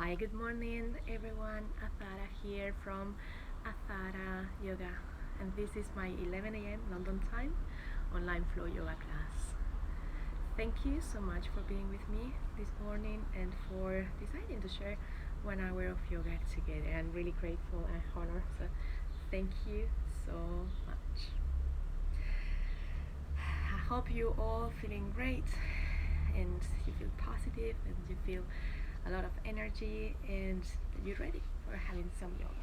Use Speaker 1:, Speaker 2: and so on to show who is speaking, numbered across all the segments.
Speaker 1: Hi, good morning, everyone. Athara here from Athara Yoga, and this is my 11 a.m. London time online flow yoga class. Thank you so much for being with me this morning and for deciding to share 1 hour of yoga together. I'm really grateful and honored. So, thank you so much. I hope you all feeling great and you feel positive and you feel a lot of energy and you're ready for having some yoga.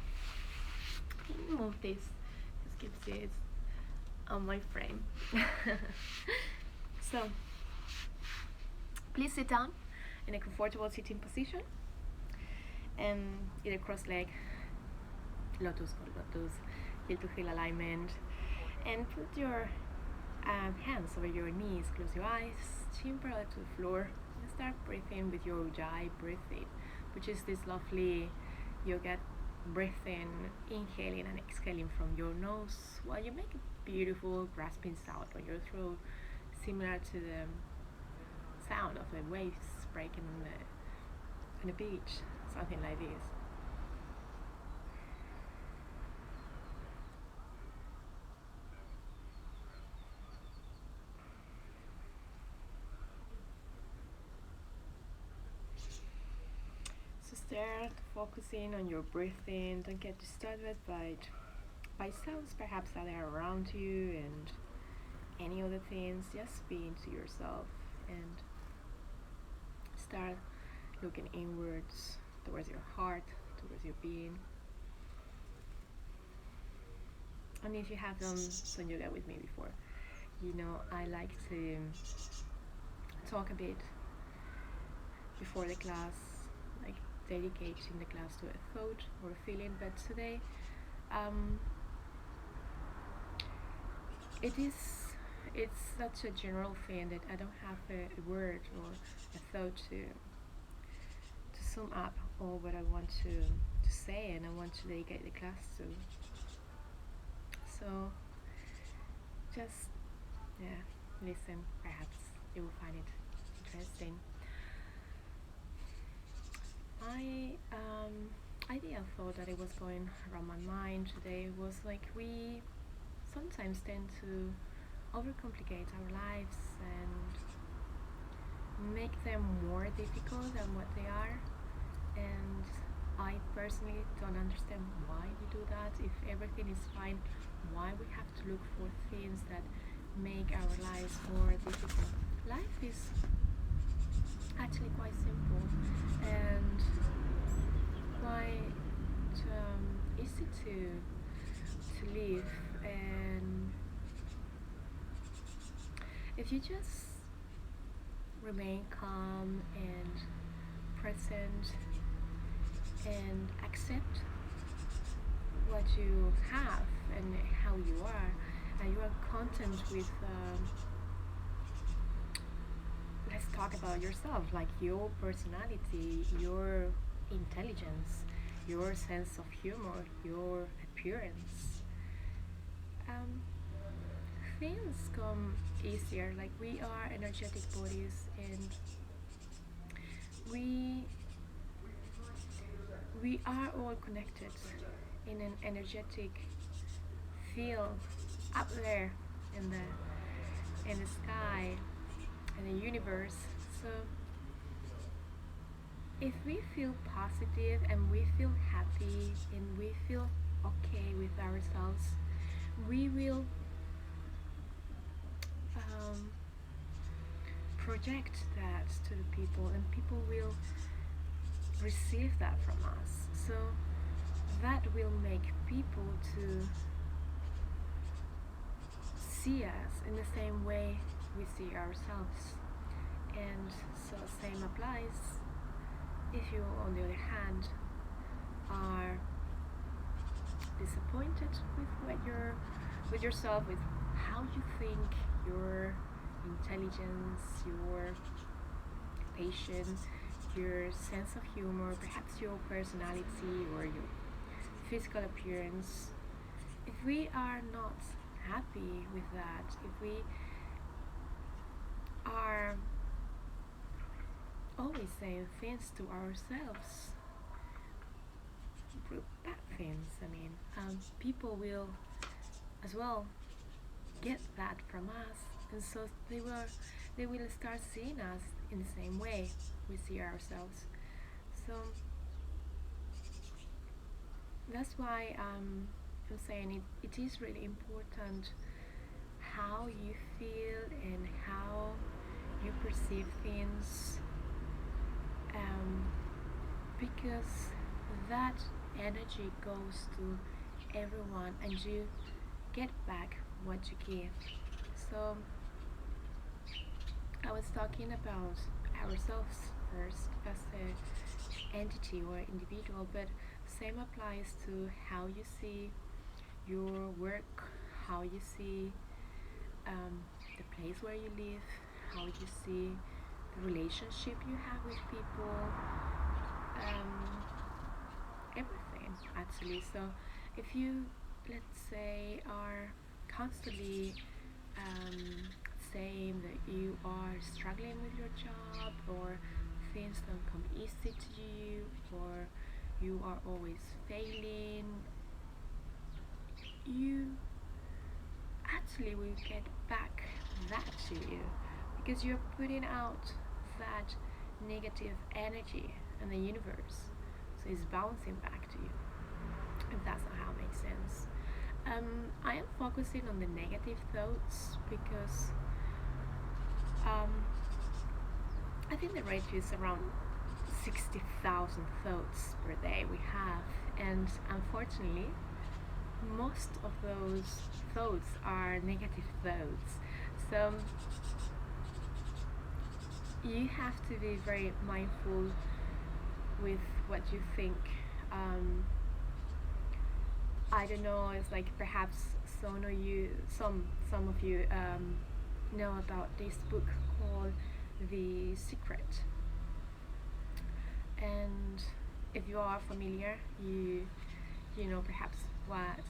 Speaker 1: Let me move this just keeps it on my frame. So please sit down in a comfortable sitting position and either cross leg, lotus or lotus, heel to heel alignment, and put your hands over your knees, close your eyes, chin parallel to the floor, and start breathing with your Ujjayi breathing, which is this lovely yoga breathing, inhaling and exhaling from your nose while you make a beautiful grasping sound on your throat, similar to the sound of the waves breaking on the beach, something like this. So start focusing on your breathing. Don't get disturbed by sounds perhaps that are around you and any other things. Just be into yourself and start looking inwards towards your heart, towards your being. And if you have done some yoga with me before, you know I like to talk a bit before the class, like dedicating the class to a thought or a feeling. But today, um, it's such a general thing that I don't have a word or a thought to sum up all what I want to say and I want to dedicate the class to. So just listen. Perhaps you will find it interesting. My idea thought that it was going around my mind today was like we sometimes tend to overcomplicate our lives and make them more difficult than what they are. And I personally don't understand why we do that. If everything is fine, why we have to look for things that make our lives more difficult? Life is actually quite simple and quite easy to live, and if you just remain calm and present and accept what you have and how you are, and you are content with let's talk about yourself, like your personality, your intelligence, your sense of humor, your appearance. Um, Things come easier. Like we are energetic bodies, and we we are all connected in an energetic field up there in the sky and the universe. So if we feel positive and we feel happy and we feel okay with ourselves, we will um, project that to the people and people will receive that from us. So that will make people to see us in the same way we see ourselves. And so same applies if you, on the other hand, are disappointed with with yourself, with how you think, your intelligence, your patience, your sense of humor, perhaps your personality or your physical appearance. If we are not happy with that, if we are always saying things to ourselves through bad things. I mean, people will as well get that from us, and so they will start seeing us in the same way we see ourselves. So that's why I'm saying it is really important how you feel and how you perceive things, um, because that energy goes to everyone and you get back what you give. So I was talking about ourselves first as a entity or individual, but same applies to how you see your work, how you see the place where you live, how you see the relationship you have with people, um, everything actually. So if you, let's say, are constantly um, saying that you are struggling with your job, or things don't come easy to you, or you are always failing, you actually will get back that to you, because you're putting out that negative energy in the universe, so it's bouncing back to you, if that's not how it makes sense. I am focusing on the negative thoughts because um, I think the rate is around 60,000 thoughts per day we have, and unfortunately most of those thoughts are negative thoughts. So you have to be very mindful with what you think. um, I don't know, it's like perhaps some of you know about this book called The Secret, and if you are familiar, you know perhaps what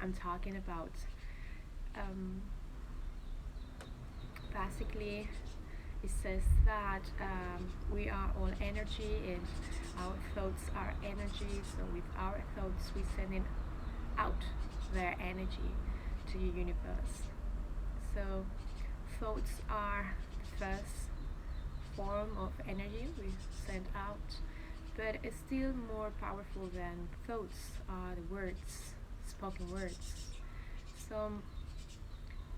Speaker 1: I'm talking about. Um, Basically, it says that we are all energy and our thoughts are energy. So with our thoughts, we sending out their energy to the universe. So thoughts are the first form of energy we send out, but it's still more powerful than thoughts are the words, spoken words. So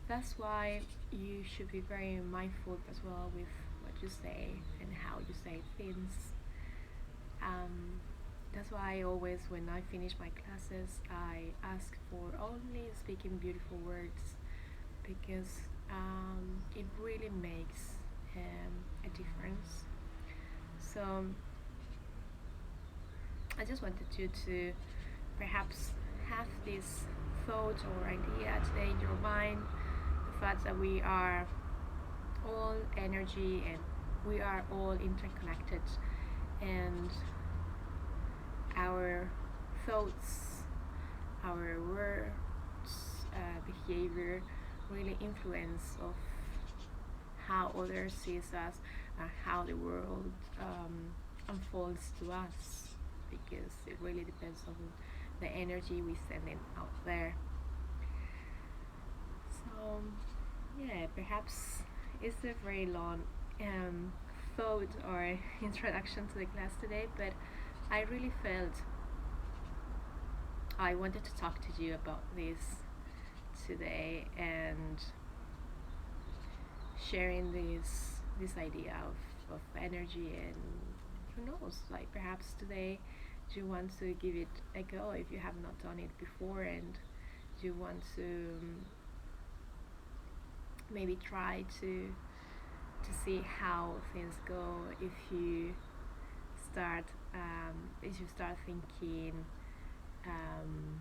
Speaker 1: that's why you should be very mindful as well with what you say and how you say things. Um, that's why I always, when I finish my classes, I ask for only speaking beautiful words, because it really makes a difference. So I just wanted you to perhaps have this thought or idea today in your mind, the fact that we are all energy and we are all interconnected, and our thoughts, our words, behavior really influence of how others sees us and how the world unfolds to us, because it really depends on the energy we sending out there. So yeah, perhaps it's a very long thought or introduction to the class today, but I really felt I wanted to talk to you about this today, and sharing this idea of energy. And who knows, like perhaps today you want to give it a go if you have not done it before, and you want to maybe try to see how things go if you start thinking um,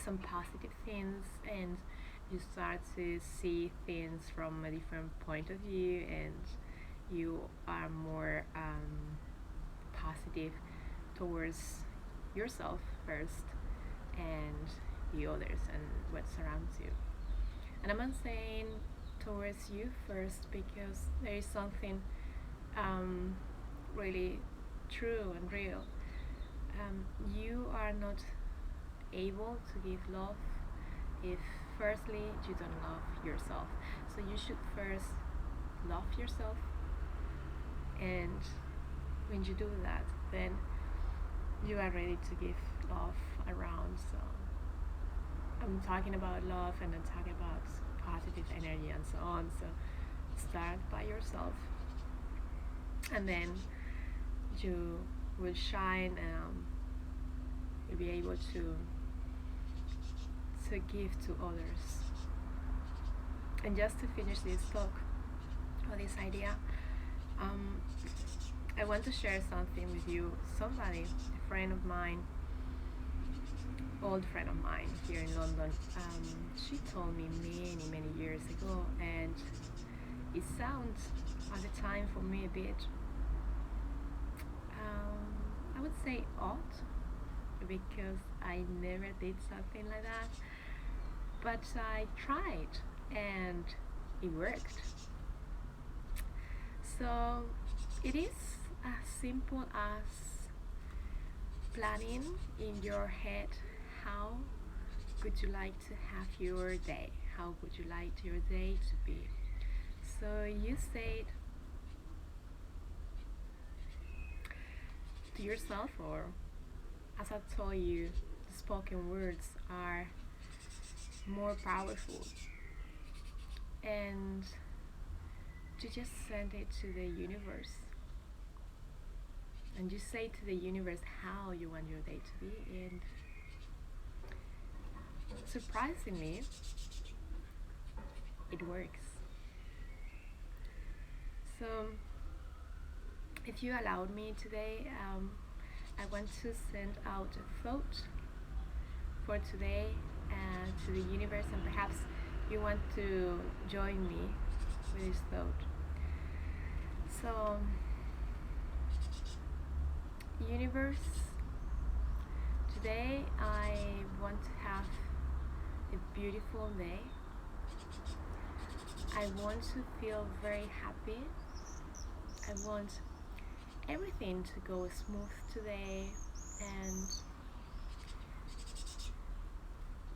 Speaker 1: some positive things, and you start to see things from a different point of view, and you are more positive towards yourself first, and the others and what surrounds you. And I'm not saying towards you first, because there is something really true and real. You are not able to give love if firstly you don't love yourself. So you should first love yourself, and when you do that, then you are ready to give love around. So I'm talking about love and I'm talking about positive energy and so on. So start by yourself, and then you will shine. You'll be able to give to others. And just to finish this talk or this idea, um, I want to share something with you. Somebody, a friend of mine, old friend of mine here in London, she told me many years ago, and it sounds at the time for me a bit, I would say odd, because I never did something like that, but I tried and it worked. So it is as simple as planning in your head how would you like to have your day? How would you like your day to be? So you say it to yourself, or as I told you, the spoken words are more powerful, and you just send it to the universe, and you say to the universe how you want your day to be, and surprisingly it works. So if you allowed me today, I want to send out a thought for today to the universe, and perhaps you want to join me with this thought. So, universe, today I want to have a beautiful day. I want to feel very happy. I want everything to go smooth today, and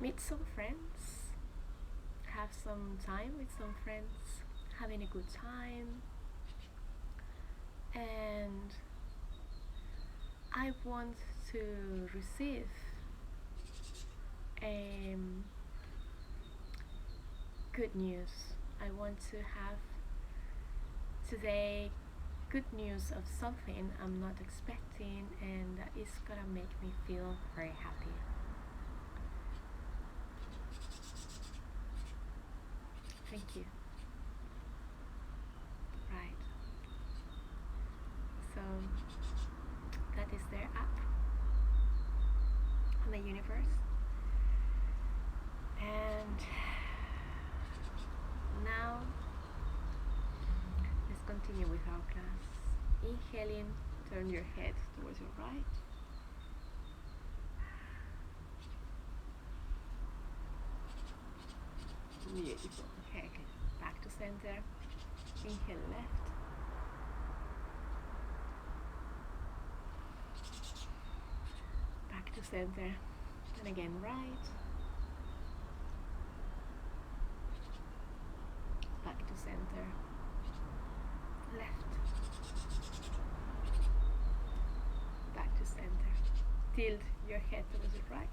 Speaker 1: meet some friends, have some time with some friends, having a good time, and I want to receive good news. I want to have today good news of something I'm not expecting, and that is gonna make me feel very happy. Thank you. Right. So that is their app on the universe. And now let's continue with our class. Inhaling, turn your head towards your right. Beautiful. Okay, back to center. Inhale left. Back to center. And again right. Back to center. Left. Back to center. Tilt your head towards the right.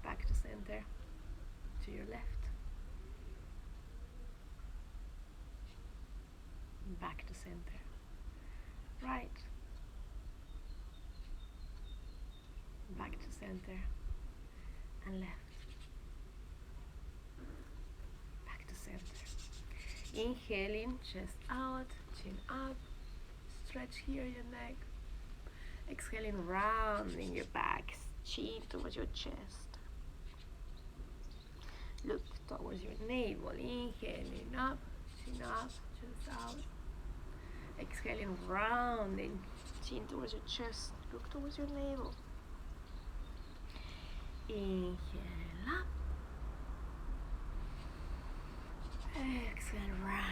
Speaker 1: Back to center. To your left. Back to center. Right. Back to center. And left. Back to center. Inhaling, chest out, chin up. Stretch here your neck. Exhaling, rounding your back, chin towards your chest. Look towards your navel. Inhaling up, chin up, chest out. Exhaling, rounding, chin towards your chest. Look towards your navel. Inhale up. Exhale, round.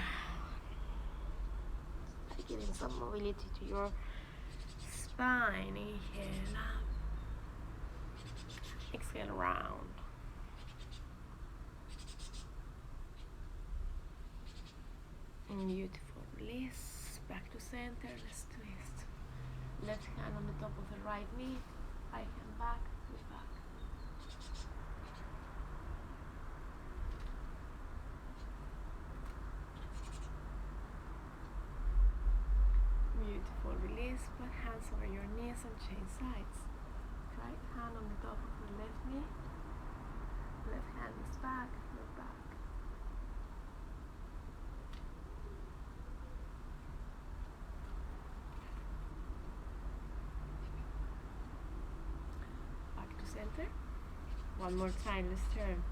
Speaker 1: Giving some mobility to your spine. Inhale up. Exhale round. Beautiful. Release. Back to center. Let's twist. Left hand on the top of the right knee. Right hand back. Move back. Beautiful. Release. Put hands over your knees and change sides. Right hand on the top of the left knee. Left hand is back. Look back. Back to center. One more time. Let's turn.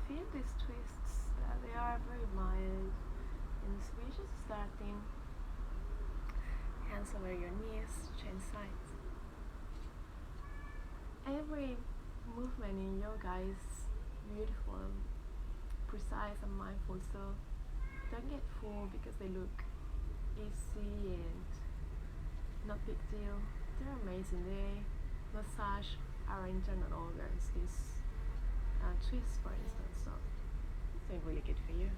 Speaker 1: Feel these twists. They are very mild. And so we're just starting. Hands over your knees, change sides. Every movement in yoga is beautiful, precise and mindful, so don't get fooled because they look easy and not big deal. They're amazing. They massage our internal organs. This twist, for instance, so it's really good for you.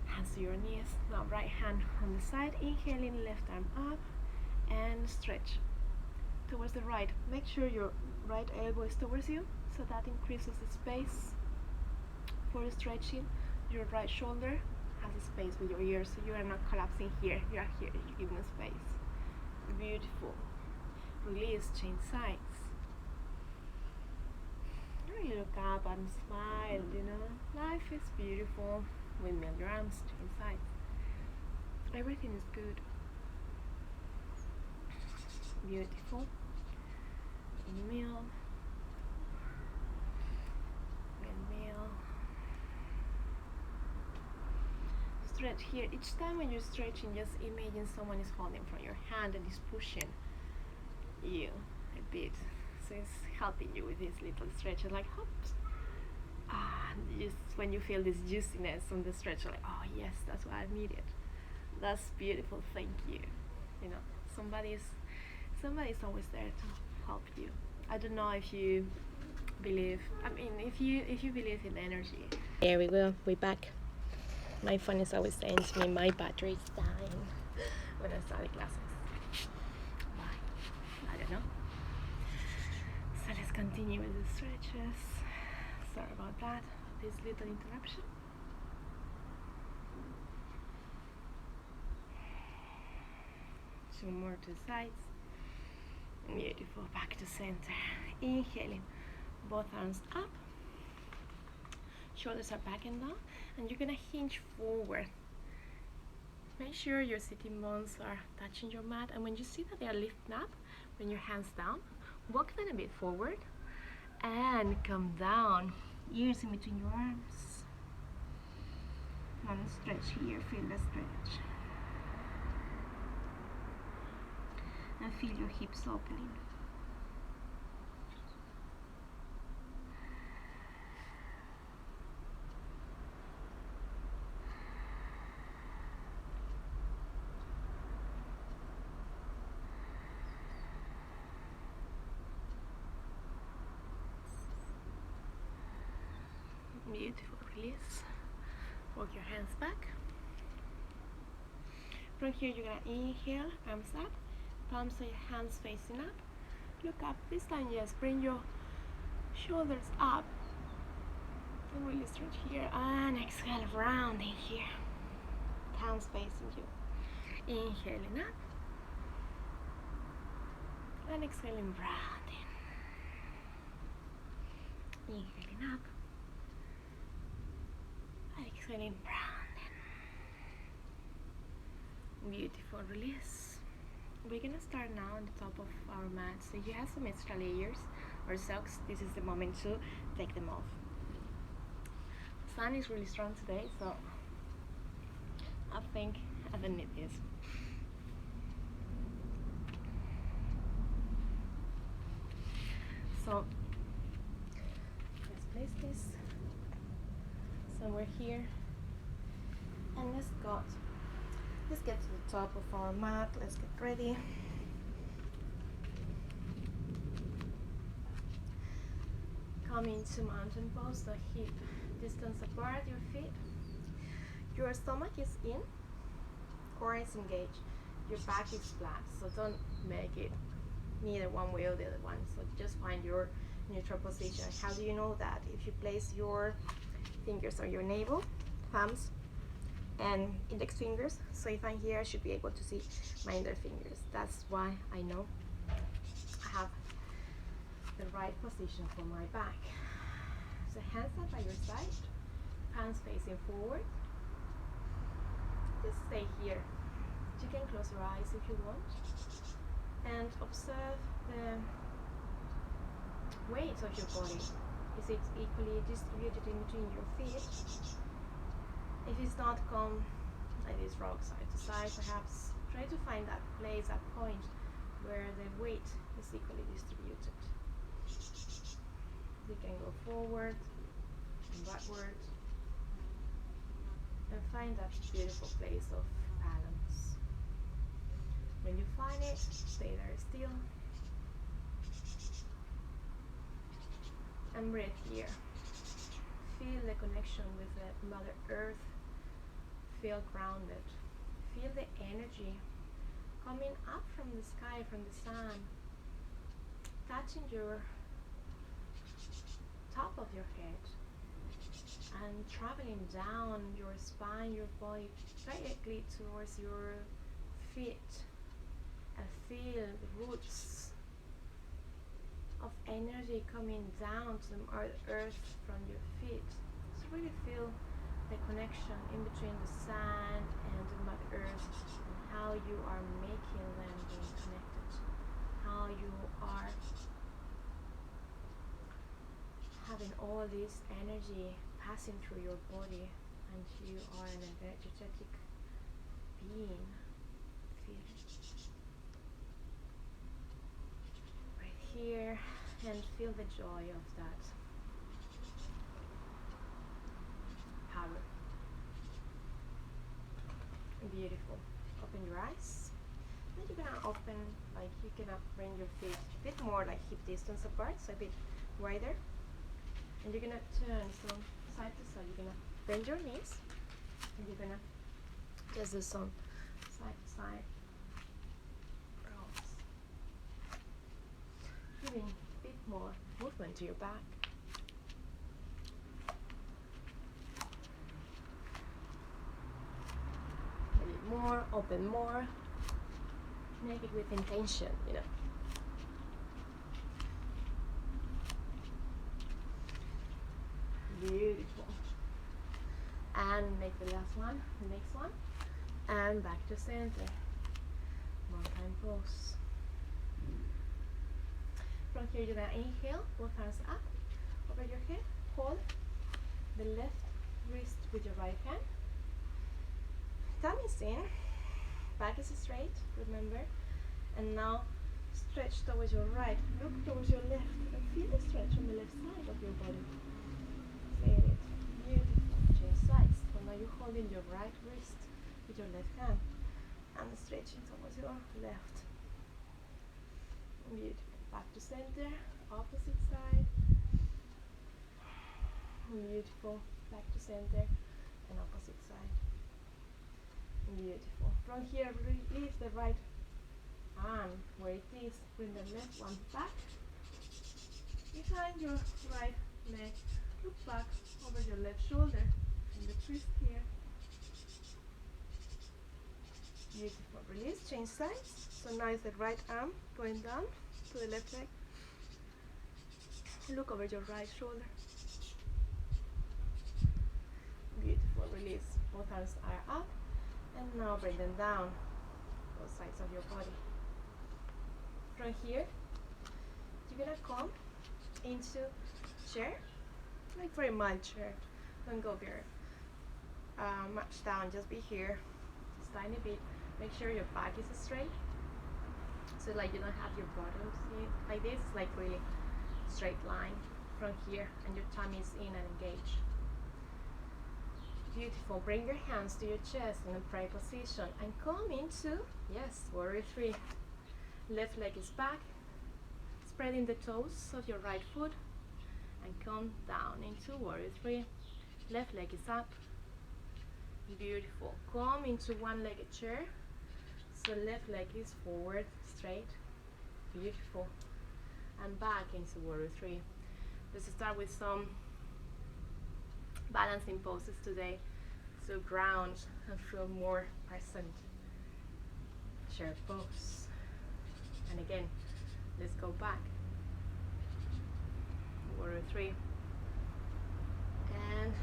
Speaker 1: Hands to your knees. Now right hand on the side. Inhaling, left arm up and stretch towards the right. Make sure your right elbow is towards you, so that increases the space for stretching. Your right shoulder has a space with your ears, so you are not collapsing here. You are here. You're giving space. Beautiful. Release. Change sides. Really look up and smile. You know, life is beautiful. Windmill your arms, change sides. Everything is good. Beautiful. Windmill. Windmill. Stretch here. Each time when you're stretching, just imagine someone is holding from your hand and is pushing you a bit. So it's helping you with this little stretch. Like hops. Just when you feel this juiciness on the stretch, like, oh yes, that's what I needed. That's beautiful. Thank you. You know, somebody's always there to help you. I don't know if you believe. I mean, if you believe in energy. There we go. We're back. My phone is always saying to me, my battery is dying when I start the classes. Why? I don't know. So let's continue with the stretches. Sorry about that, this little interruption. Two more to the sides. Beautiful. Back to center. Inhaling. Both arms up. Shoulders are back and down. And you're gonna hinge forward. Make sure your sitting bones are touching your mat. And when you see that they are lifting up, bring your hands down. Walk them a bit forward. And come down, ears in between your arms. And stretch here, feel the stretch. And feel your hips opening. Beautiful. Release. Walk your hands back. From here you're gonna inhale, arms up, palms of your hands facing up. Look up. This time, yes, bring your shoulders up and really stretch here. And exhale, rounding here. Palms facing you. Inhaling up and exhaling, rounding. Inhaling up. Exhaling, rounding. Beautiful. Release. We're gonna start now on the top of our mat. So you have some extra layers or socks. This is the moment to take them off. The sun is really strong today, so I think I don't need this. So let's place this. So and we're here. And let's get to the top of our mat. Let's get ready. Come into mountain pose, the hip distance apart, your feet. Your stomach is in, core is engaged. Your back is flat, so don't make it neither one way or the other one. So just find your neutral position. How do you know that? If you place your fingers on your navel, thumbs, and index fingers. So if I'm here, I should be able to see my index fingers. That's why I know I have the right position for my back. So hands up by your side, palms facing forward. Just stay here. You can close your eyes if you want and observe the weight of your body. Is it equally distributed in between your feet? If it's not, come like this, rock side to side. Perhaps try to find that place, that point where the weight is equally distributed. You can go forward and backward and find that beautiful place of balance. When you find it, stay there still and breathe here. Feel the connection with the Mother Earth. Feel grounded. Feel the energy coming up from the sky, from the sun, touching your top of your head and traveling down your spine, your body, directly towards your feet, and feel the roots of energy coming down to the earth from your feet. So really feel the connection in between the sand and the Mother Earth, and how you are making them being connected, how you are having all this energy passing through your body, and you are an energetic being. Feel it. Right here, and feel the joy of that power. Beautiful. Open your eyes. Then you're gonna open, like you're gonna bring your feet a bit more like hip distance apart, so a bit wider. And you're gonna turn from side to side. You're gonna bend your knees, and you're gonna just do some side to side rolls, giving a bit more movement to your back. A bit more, open more. Make it with intention, you know. Beautiful. And make the last one, the next one, and back to center. Mountain pose. From here, you're gonna inhale, both hands up over your head. Hold the left wrist with your right hand. Thumb is in, back is straight, remember. And now stretch towards your right, look towards your left, and feel the stretch on the left side of your body. Feel it. Beautiful. Change sides. So now you're holding your right wrist with your left hand and stretching towards your left. Beautiful. Back to center. Opposite side. Beautiful. Back to center and opposite side. Beautiful. From here, release the right arm where it is. Bring the left one back behind your right leg. Look back over your left shoulder and the twist here. Beautiful. Release, change sides. So now it's the right arm going down to the left leg. Look over your right shoulder. Beautiful. Release. Both arms are up. And now bring them down, both sides of your body. From here, you're gonna come into chair, like very mild chair. Don't go very much down, just be here, just tiny bit. Make sure your back is straight, so like you don't have your bottom like this. It's like really straight line from here, and your tummy is in and engaged. Beautiful. Bring your hands to your chest in a pray position and come into, yes, warrior three. Left leg is back, spreading the toes of your right foot and come down into warrior three. Left leg is up. Beautiful. Come into one-legged chair. So left leg is forward, straight. Beautiful. And back into warrior three. Let's start with some balancing poses today. So ground and feel more present. Chair pose. And again, let's go back. Warrior three. And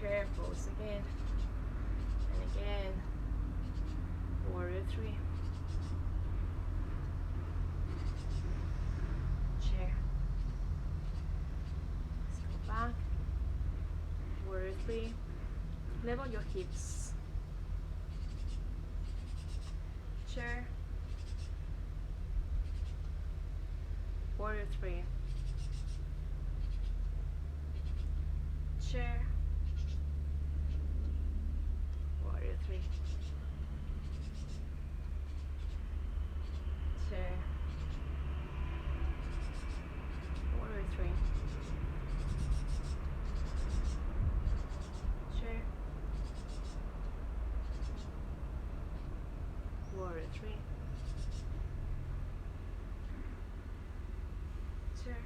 Speaker 1: chair pose again. And again. Warrior three. Chair. Let's go back. Warrior three. Level your hips. Chair. Warrior three. Chair. Warrior three. Chair. Warrior three. Chair. Warrior three. Chair.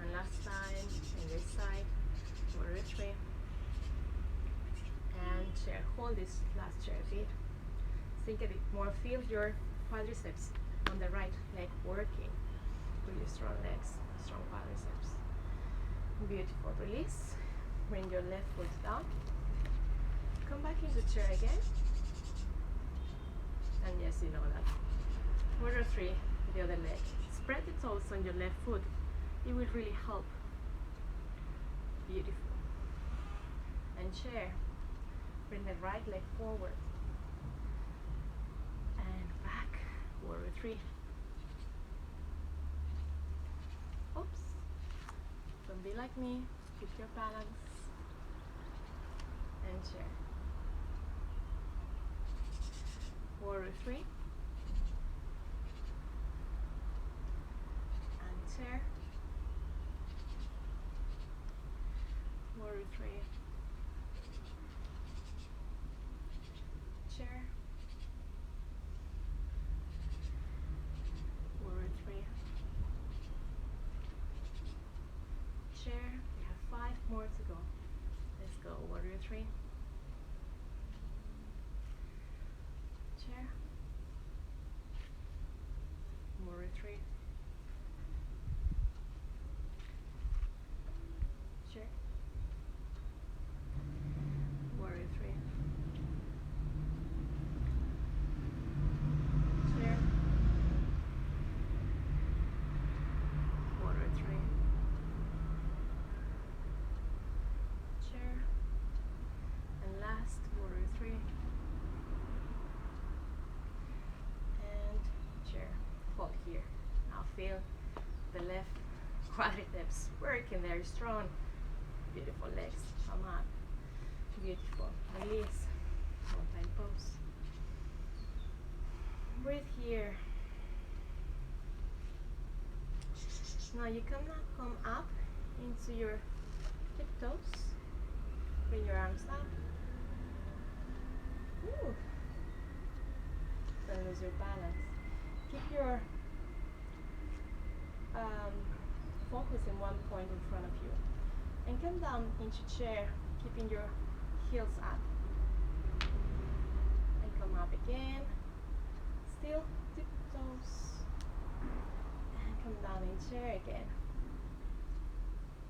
Speaker 1: And last time, and this side. Warrior three. And chair. Hold this last chair a bit. Think a bit more. Feel your quadriceps on the right leg working. Really strong legs, strong quadriceps. Beautiful. Release. Bring your left foot down. Come back into chair again. And yes, you know that. Warrior three, the other leg. Spread the toes on your left foot. It will really help. Beautiful. And chair. Bring the right leg forward. And back. Warrior three. Oops. Don't be like me. Keep your balance. And chair. Warrior three. And chair. Warrior three. Chair. Warrior three. Chair. We have 5 more to go. Let's go. Warrior three. Chair. Warrior three. Chair. Warrior three. Chair. Warrior three. Chair. And last, warrior three. And chair. Hold here. Now feel the left quadriceps working very strong. Beautiful legs. Come on. Beautiful. Release. Mountain pose. Breathe here. Now you come up into your tiptoes. Bring your arms up. Ooh. Don't lose your balance. Keep your focus in one point in front of you. And come down into chair, keeping your heels up. And come up again. Still tiptoes. And come down in chair again.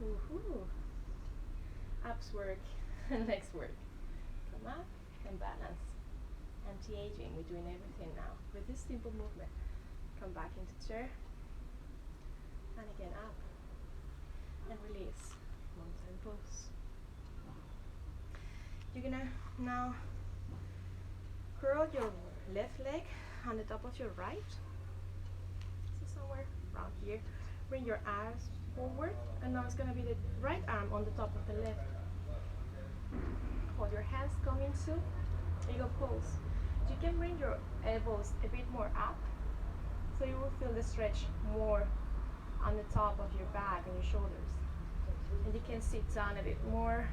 Speaker 1: Woohoo! Abs work and legs work. Come up and balance. Anti-aging, we're doing everything now with this simple movement. Come back into chair. And again up. And release. Mountain pose. You're gonna now curl your left leg on the top of your right. So somewhere around here. Bring your arms forward, and now it's gonna be the right arm on the top of the left. Hold your hands, come into eagle pose. You can bring your elbows a bit more up, so you will feel the stretch more on the top of your back and your shoulders. And you can sit down a bit more.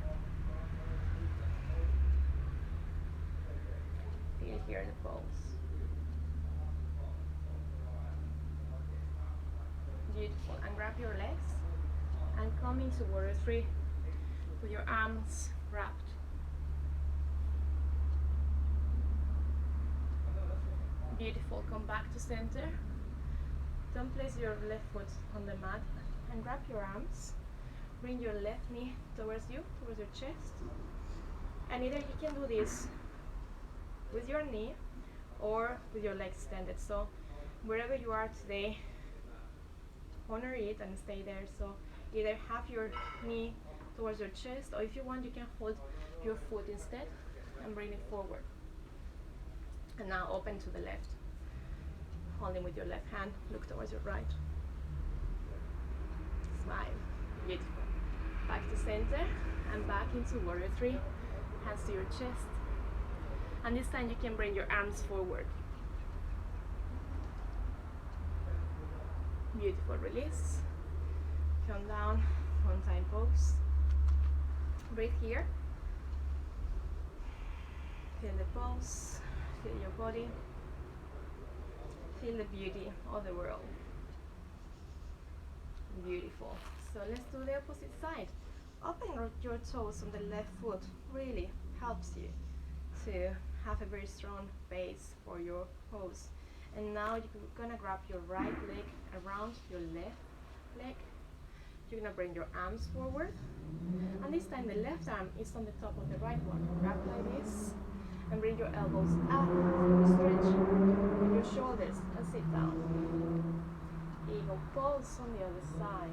Speaker 1: Feel here the pose. Beautiful. And grab your legs and come into warrior three with your arms wrapped. Beautiful. Come back to center. Don't place your left foot on the mat and grab your arms. Bring your left knee towards you, towards your chest. And either you can do this with your knee or with your legs extended. So wherever you are today, honor it and stay there. So either have your knee towards your chest, or if you want, you can hold your foot instead and bring it forward. And now open to the left. Holding with your left hand, look towards your right. Smile. Beautiful. Back to center and back into warrior three. Hands to your chest. And this time you can bring your arms forward. Beautiful. Release. Come down. One time pose. Breathe here. Feel the pulse. Feel your body. Feel the beauty of the world. Beautiful. So let's do the opposite side. Open your toes on the left foot. Really helps you to have a very strong base for your pose. And now you're gonna grab your right leg around your left leg. You're gonna bring your arms forward. And this time the left arm is on the top of the right one. Grab like this. And bring your elbows up, stretch with your shoulders and sit down. Eagle pose on the other side.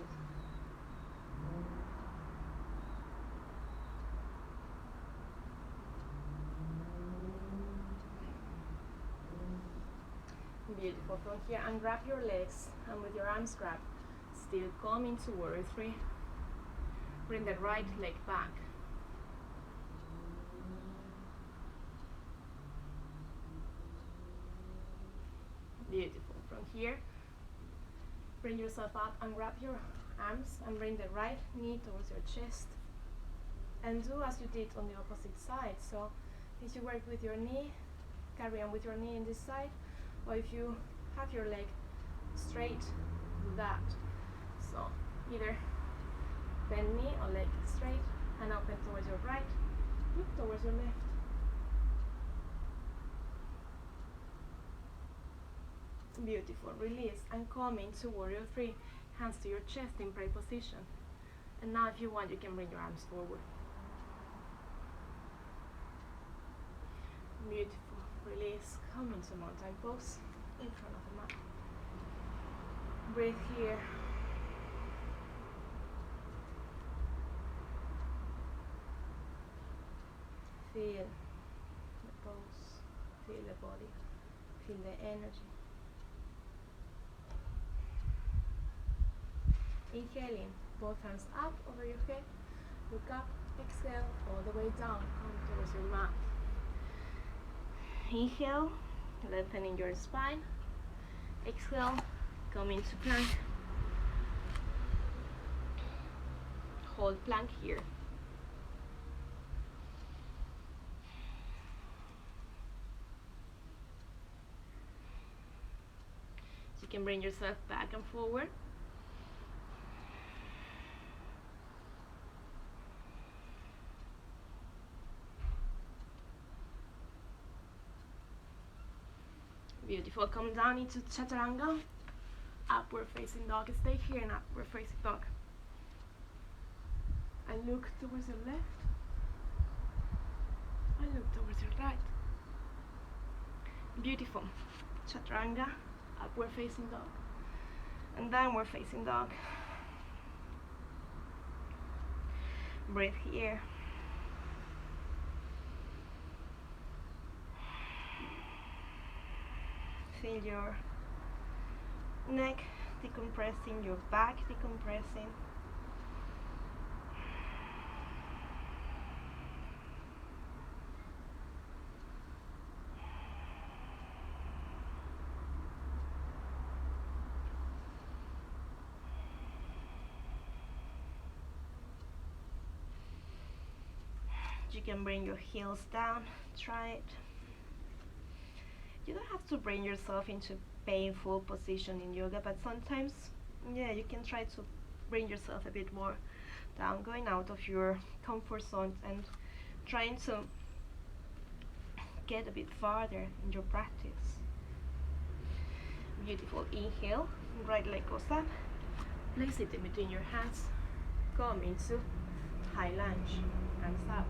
Speaker 1: Beautiful. From here, unwrap your legs and with your arms grabbed, still come into warrior three. Bring the right leg back. Beautiful. From here, bring yourself up and grab your arms and bring the right knee towards your chest. And do as you did on the opposite side. So if you work with your knee, carry on with your knee in this side, or if you have your leg straight, do that. So either bend knee or leg straight and open towards your right, look towards your left. Beautiful. Release and come into warrior three. Hands to your chest in prayer position. And now if you want, you can bring your arms forward. Beautiful. Release. Come into mountain pose in front of the mat. Breathe here. Feel the pose. Feel the body. Feel the energy. Inhaling, both hands up over your head, look up, exhale, all the way down, come towards your mat. Inhale, lengthening your spine. Exhale, come into plank. Hold plank here. So you can bring yourself back and forward. Beautiful. Come down into chaturanga. Upward facing dog. Stay here in upward facing dog. And look towards your left. And look towards your right. Beautiful. Chaturanga. Upward facing dog. And downward facing dog. Breathe here. Feel your neck decompressing, your back decompressing.
Speaker 2: can bring your heels down. Try it. You don't have to bring yourself into painful position in yoga, but sometimes, yeah, you can try to bring yourself a bit more down, going out of your comfort zone and trying to get a bit farther in your practice. Beautiful. Inhale, right leg goes up, place it in between your hands, come into high lunge, hands up.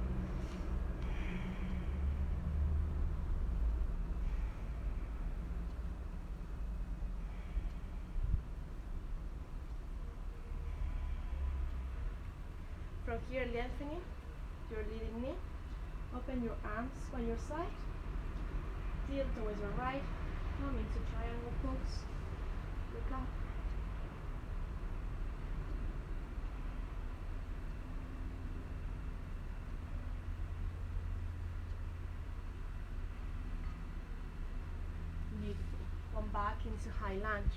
Speaker 2: From here, lengthening your leading knee, open your arms by your side, tilt towards your right, come into triangle pose, look up. Beautiful. Come back into high lunge.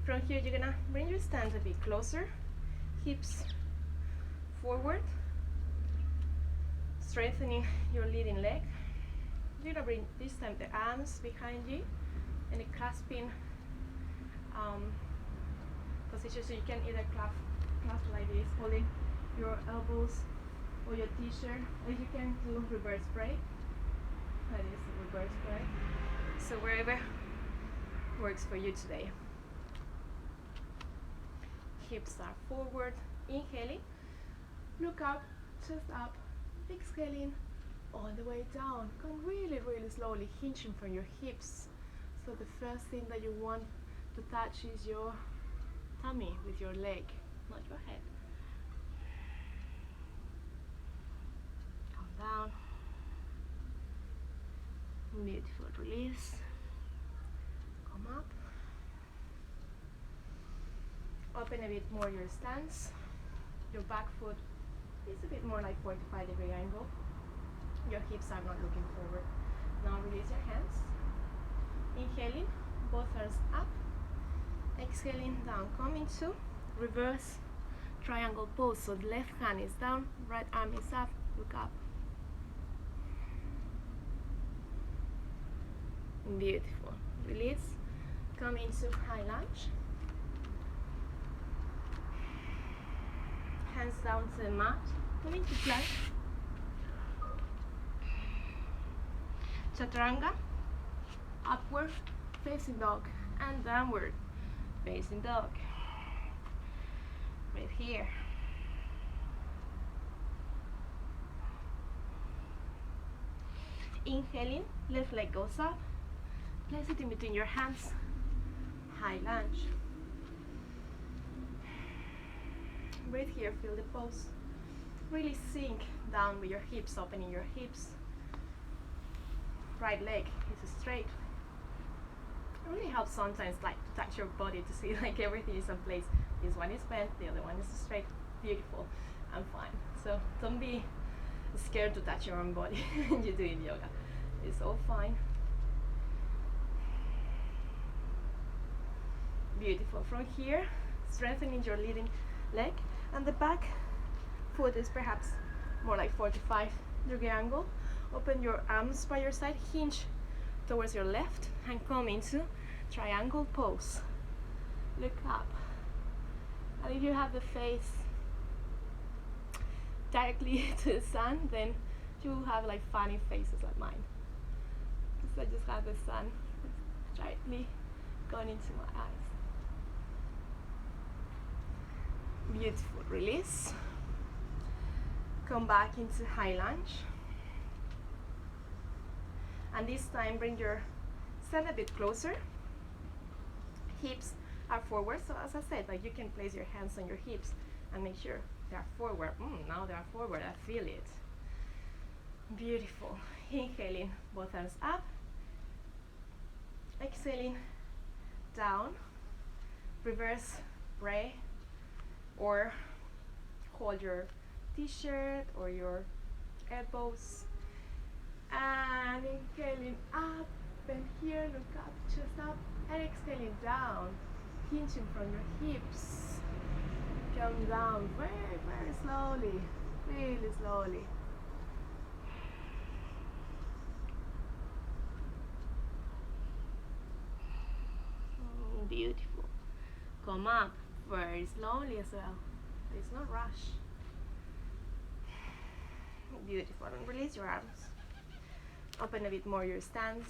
Speaker 2: From here, you're gonna bring your stance a bit closer, hips forward, strengthening your leading leg. You're gonna bring this time the arms behind you in a clasping position, so you can either clasp like this, holding your elbows or your t-shirt, or you can do reverse break. That is a reverse break. So wherever works for you today. Hips are forward, inhaling, look up, chest up, exhaling, all the way down. Come really, really slowly, hinging from your hips. So the first thing that you want to touch is your tummy with your leg, not your head. Come down. Beautiful, release. Come up. Open a bit more your stance. Your back foot is a bit more like 45-degree angle. Your hips are not looking forward. Now release your hands. Inhaling, both arms up. Exhaling down. Come into reverse triangle pose. So the left hand is down, right arm is up. Look up. Beautiful. Release. Come into high lunge. Hands down to the mat. Come into plank. Chaturanga. Upward facing dog and downward facing dog. Right here. Inhaling, left leg goes up. Place it in between your hands. High lunge. Breathe here, feel the pose. Really sink down with your hips, opening your hips. Right leg is straight. It really helps sometimes, like, to touch your body to see like everything is in place. This one is bent, the other one is straight. Beautiful and fine. So don't be scared to touch your own body when you're doing yoga. It's all fine. Beautiful. From here, strengthening your leading leg, and the back foot is perhaps more like 45-degree angle. Open your arms by your side, hinge towards your left, and come into triangle pose. Look up. And if you have the face directly to the sun, then you will have like funny faces like mine. So I just have the sun directly going into my eyes. Beautiful. Release. Come back into high lunge. And this time bring your stand a bit closer. Hips are forward. So as I said, like, you can place your hands on your hips and make sure they are forward. Now they are forward. I feel it. Beautiful. Inhaling, both arms up. Exhaling, down. Reverse break. Or hold your t-shirt or your elbows, and inhaling up, and here look up, chest up, and exhaling down. hinging from your hips. Come down very, very slowly, really slowly. Beautiful. Come up very slowly as well. There's no rush. Beautiful. And release your arms. Open a bit more your stance.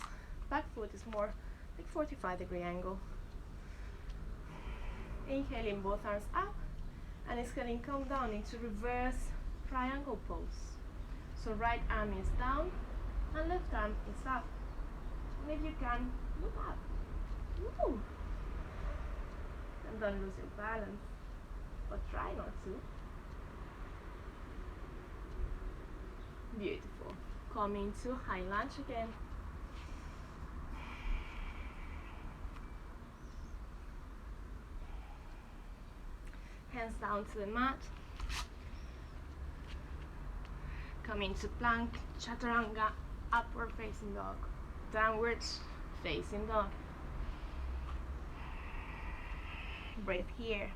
Speaker 2: Back foot is more like 45-degree angle. Inhaling both arms up and exhaling, come down into reverse triangle pose. So right arm is down and left arm is up. And if you can, look up. Woo. And don't lose your balance, but try not to. Beautiful. Come into high lunge again. Hands down to the mat. Come into plank, chaturanga, upward facing dog, downward facing dog. Breathe here.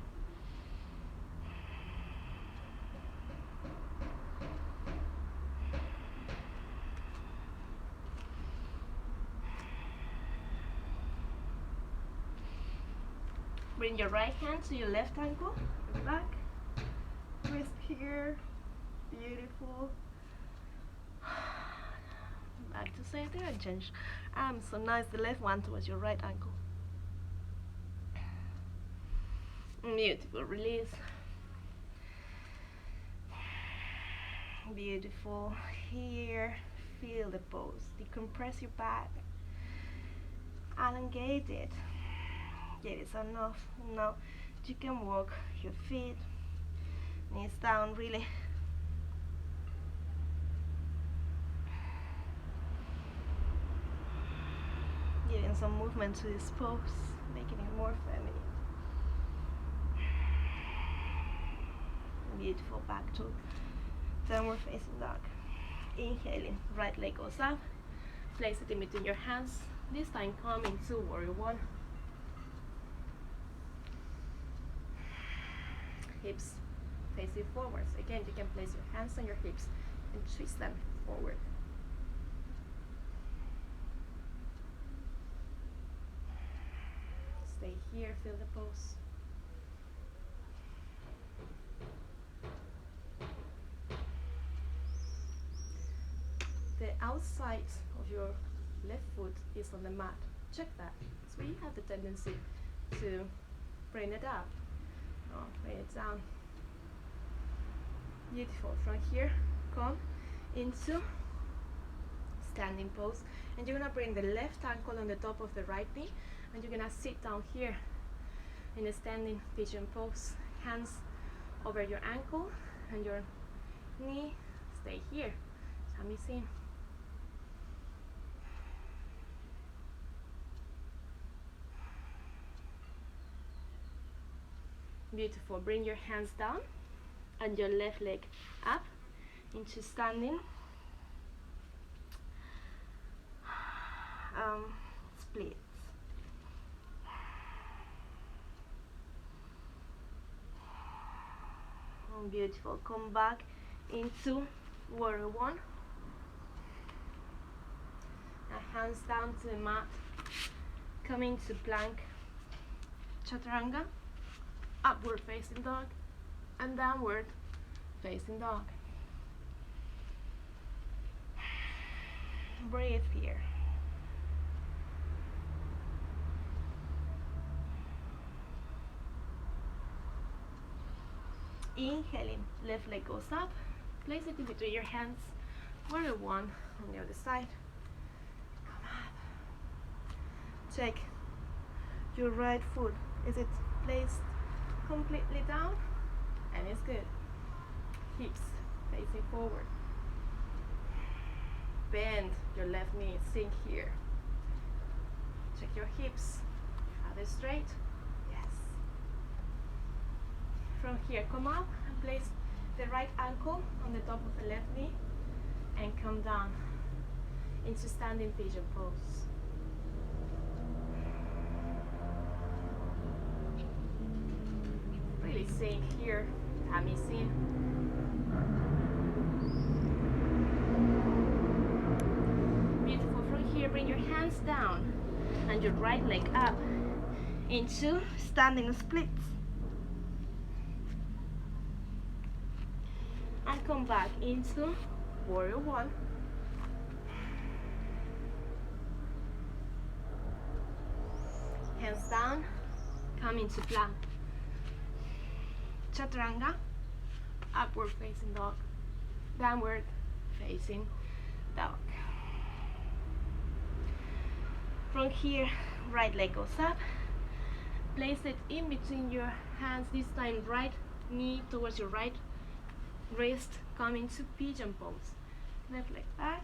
Speaker 2: Bring your right hand to your left ankle, back. Twist here. Beautiful. Back to center and change arms. So now it's the left one towards your right ankle. Beautiful. Release. Beautiful. Here, feel the pose. Decompress your back. Elongate it. Get it enough. Now you can walk your feet, knees down, really. Getting some movement to this pose, making it more feminine. Beautiful. Back to downward facing dog. Inhaling, right leg goes up. Place it in between your hands. This time come into warrior one. Hips facing forwards. Again, you can place your hands on your hips and twist them forward. Stay here, feel the pose. The outside of your left foot is on the mat. Check that. So you have the tendency to bring it up. Oh, bring it down. Beautiful. From here, come into standing pose, and you're gonna bring the left ankle on the top of the right knee, and you're gonna sit down here in a standing pigeon pose. Hands over your ankle and your knee. Stay here. Shamisen. Beautiful. Bring your hands down and your left leg up into standing. Splits. Beautiful. Come back into warrior one. And hands down to the mat. Come into plank, chaturanga. Upward facing dog and downward facing dog. Breathe here. Inhaling, left leg goes up. Place it in between your hands. Warrior one on the other side. Come up. Check your right foot. Is it placed completely down? And it's good. Hips facing forward. Bend your left knee, sink here. Check your hips. Are they straight? Yes. From here, come up and place the right ankle on the top of the left knee and come down into standing pigeon pose. releasing here, tamising. Beautiful. From here, bring your hands down and your right leg up into standing splits. And come back into warrior one. Hands down, come into plank. Chaturanga, upward facing dog, downward facing dog. From here, right leg goes up. Place it in between your hands, this time right knee towards your right wrist, come into pigeon pose. Left leg back,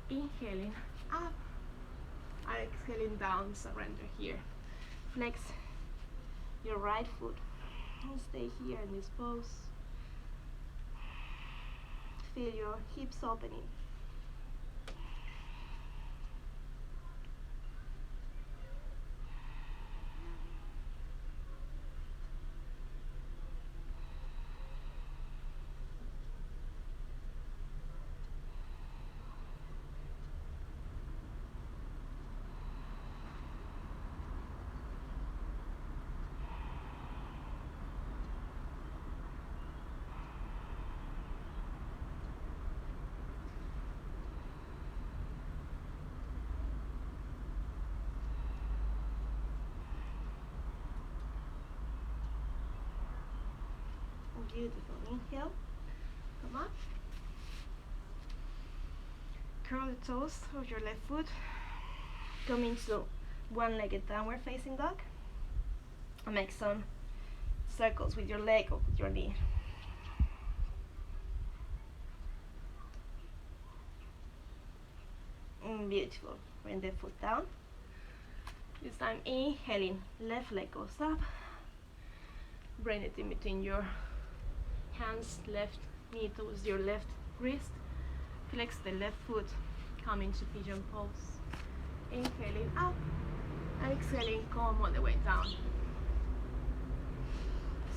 Speaker 2: inhaling up, and exhaling down, surrender here. Flex your right foot and stay here in this pose. Feel your hips opening. Beautiful. Inhale. Come up. Curl the toes of your left foot. Come into one-legged downward facing dog. And make some circles with your leg or with your knee. Beautiful. Bring the foot down. This time inhaling, left leg goes up. Bring it in between your hands, left knee towards your left wrist. Flex the left foot, come into pigeon pose. Inhaling up and exhaling, come all the way down.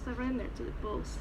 Speaker 2: Surrender to the pose.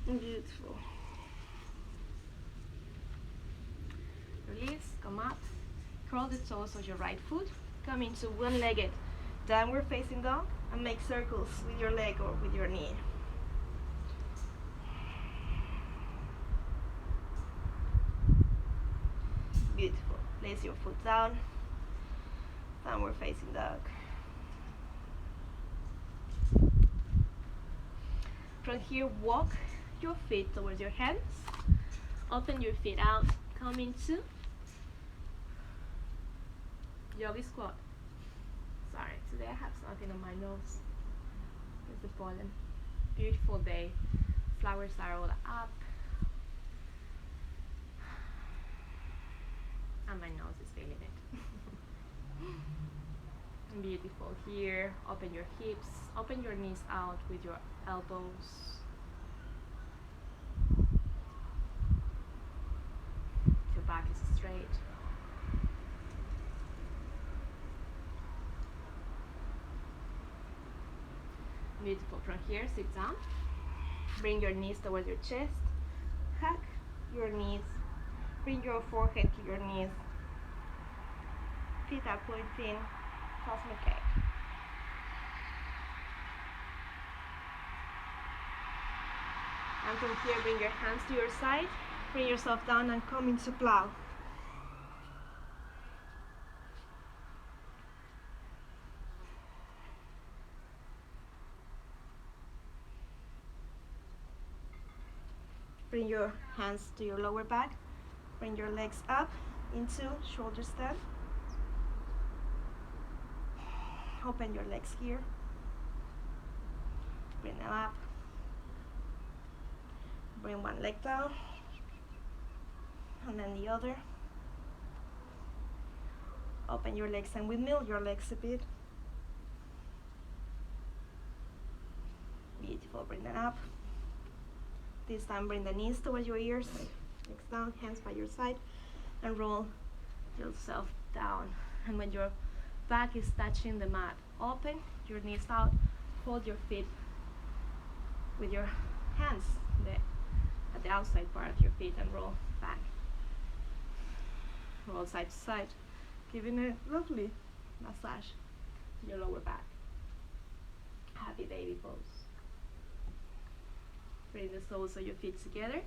Speaker 2: Beautiful. Release, come up, curl the toes of your right foot, come into one-legged downward facing dog and make circles with your leg or with your knee. Beautiful. Place your foot down, downward facing dog. From here, walk your feet towards your hands. Open your feet out. Come into yogi squat. Sorry, today I have something on my nose. It's the pollen. Beautiful day. Flowers are all up. And my nose is feeling it. Beautiful. Here, open your hips. Open your knees out with your elbows. Your back is straight. Beautiful. From here, sit down. Bring your knees towards your chest. Hug your knees. Bring your forehead to your knees. Feet are pointing. Cosmic egg. And from here, bring your hands to your side. Bring yourself down and come into plow. Bring your hands to your lower back. Bring your legs up into shoulder stand. Open your legs here. Bring them up. Bring one leg down. And then the other. Open your legs and windmill your legs a bit. Beautiful, bring them up. This time bring the knees towards your ears. Legs down, hands by your side. And roll yourself down. And when your back is touching the mat, open your knees out. Hold your feet with your hands at the outside part of your feet and roll back. Roll side to side, giving a lovely massage to your lower back. Happy baby pose. Bring the soles of your feet together.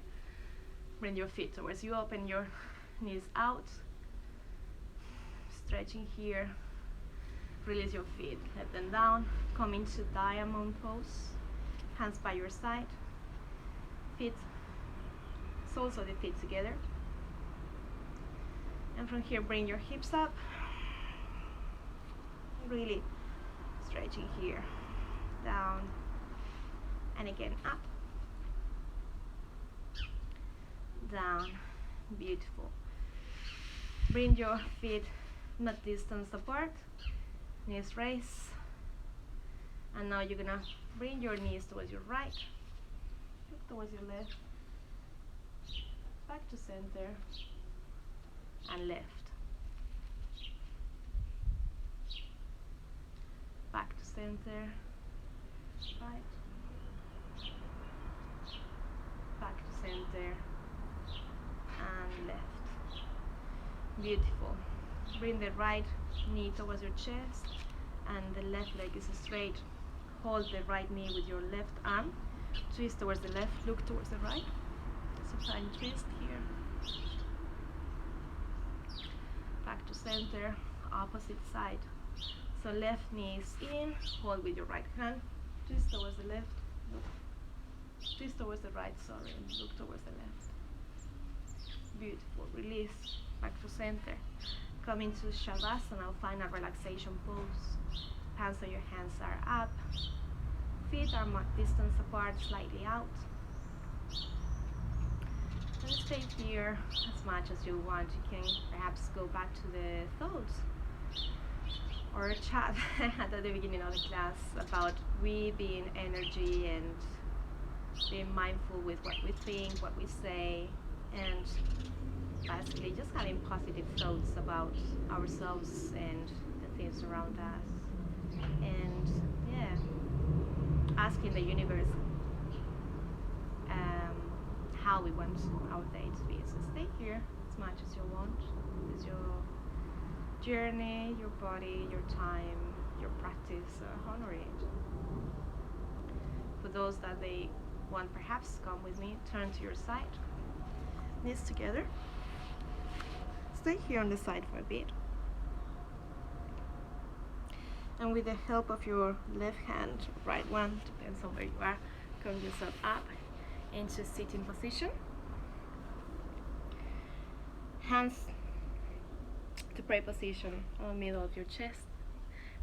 Speaker 2: Bring your feet towards you. Open your knees out. Stretching here. Release your feet. Let them down. Come into diamond pose. Hands by your side. Feet, soles of the feet together. And from here, bring your hips up. Really stretching here. Down. And again, up. Down. Beautiful. Bring your feet not distance apart. Knees raised. And now you're gonna bring your knees towards your right. Look towards your left. Back to center. And left. Back to center. Right. Back to center. And left. Beautiful. Bring the right knee towards your chest and the left leg is straight. Hold the right knee with your left arm. Twist towards the left, look towards the right. Supine twist here. Back to center, opposite side. So left knee is in, hold with your right hand. Twist towards the left, look. Twist towards the right, sorry, and look towards the left. Beautiful, release, back to center. Come into Shavasana, find a relaxation pose. Hands on your hands are up. Feet are distance apart, slightly out. And stay here as much as you want. You can perhaps go back to the thoughts or chat at the beginning of the class about we being energy and being mindful with what we think, what we say, and basically just having positive thoughts about ourselves and the things around us. And yeah, asking the universe how we want our day to be. So stay here as much as you want. It's your journey, your body, your time, your practice. Honor it. For those that they want perhaps come with me, turn to your side. Knees together. Stay here on the side for a bit. And with the help of your left hand, right one, depends on where you are, come yourself up into sitting position. Hands to pray position on the middle of your chest.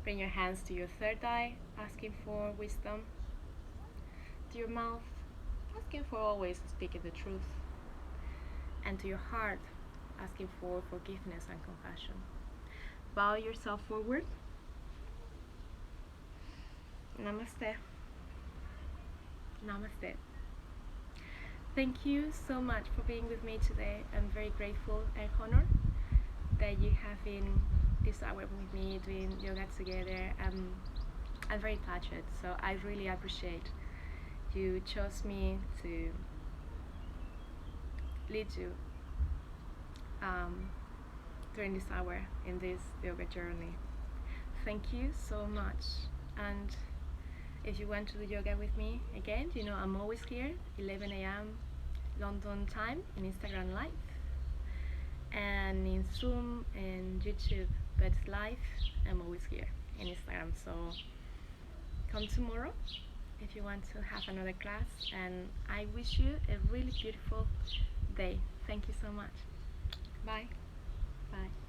Speaker 2: Bring your hands to your third eye, asking for wisdom. To your mouth, asking for always speaking the truth. And to your heart, asking for forgiveness and compassion. Bow yourself forward. Namaste. Namaste. Thank you so much for being with me today. I'm very grateful and honored that you have been this hour with me doing yoga together. I'm very touched, so I really appreciate you chose me to lead you during this hour in this yoga journey. Thank you so much. And if you want to do yoga with me again, you know I'm always here, 11 a.m. London time in Instagram Live and in Zoom and YouTube, but live I'm always here in Instagram. So come tomorrow
Speaker 1: if you want to have another class, and I wish you a really beautiful day. Thank you so much. Bye. Bye.